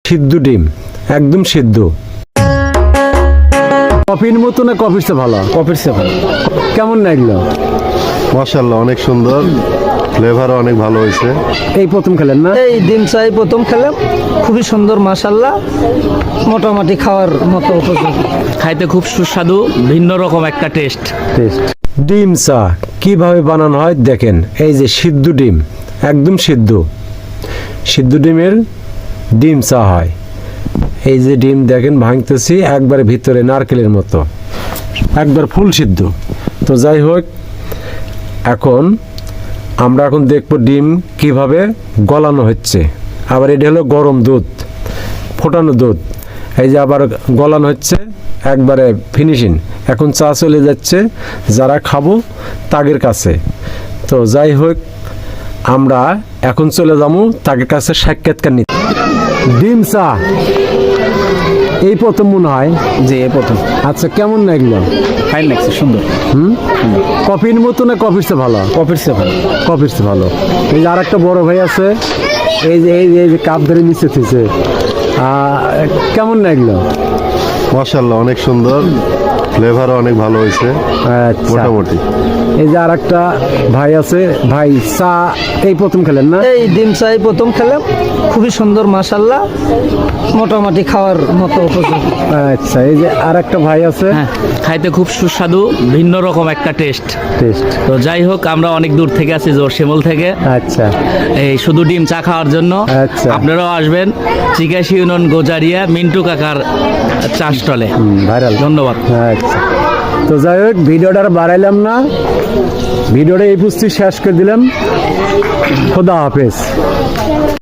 সিদ্ধ ডিম, একদম সিদ্ধ। কফির মতো না কফির চেয়ে ভালো? কফির চেয়ে ভালো। কেমন লাগলো? মাশাআল্লাহ, অনেক সুন্দর, ফ্লেভারও অনেক ভালো হয়েছে। এই প্রথম খেলেন না? এই ডিম চাই প্রথম খেলাম, খুবই সুন্দর মাশাআল্লাহ, মোটামুটি খাওয়ার মতো উপযোগী। খাইতে খুব সুস্বাদু, ভিন্ন রকম একটা টেস্ট। ডিম চা কিভাবে বানানো হয় দেখেন। এই যে সিদ্ধ ডিম, একদম সিদ্ধ, সিদ্ধ ডিমের ডিম চা হয়। এই যে ডিম দেখেন ভাঙতেছি, একবারে ভিতরে নারকেলের মতো, একবার ফুল সিদ্ধ। তো যাই হোক, আমরা এখন দেখব ডিম কিভাবে গলানো হচ্ছে। আবার এটা হলো গরম দুধ, ফোটানো দুধ। এই যে আবার গলানো হচ্ছে, একবারে ফিনিশিং। এখন চা চলে যাচ্ছে যারা খাবো তাদের কাছে। তো যাই হোক, আমরা এখন চলে যাবো তাদের কাছে সাক্ষাৎকার নিতে। ডিম চা এই প্রথম মনে হয়? জি, এই প্রথম। আচ্ছা, কেমন লাগলো? ফাইন লাগছে, সুন্দর। কফির মতো না কফির চেয়ে ভালো? কফির চেয়ে ভালো। কফির চেয়ে ভালো। এই যে আর একটা বড় ভাই আছে, এই যে কাপ ধরে নিচে থেকে, কেমন লাগলো? মাশাআল্লাহ, অনেক সুন্দর, ফ্লেভারও অনেক ভালো হয়েছে আচ্ছা, মোটামুটি। এই যে আর একটা ভাই আছে, ভাই চা এই প্রথম খেলেন না? এই ডিম চাই প্রথম খেলাম, খুবই সুন্দর মাশাআল্লাহ, মোটামুটি খাওয়ার মতো উপযোগী। আচ্ছা, এই যে আর একটা ভাই আছে। হ্যাঁ, খাইতে খুব সুস্বাদু, ভিন্ন রকম একটা টেস্ট। তো যাই হোক, আমরা অনেক দূর থেকে আছি, জোরশিমল থেকে। আচ্ছা এই শুধু ডিম চা খাওয়ার জন্য। আচ্ছা। আপনারাও আসবেন চিকাশি ইউনিয়ন গোজারিয়া মিন্টু কাকার চা স্টলে। ভাইরাল। ধন্যবাদ। আচ্ছা, তো যাই হোক, ভিডিওটা আর বাড়াইলাম না, ভিডিওটা এই পুষ্টি শেষ করে দিলাম। খোদা হাফেজ।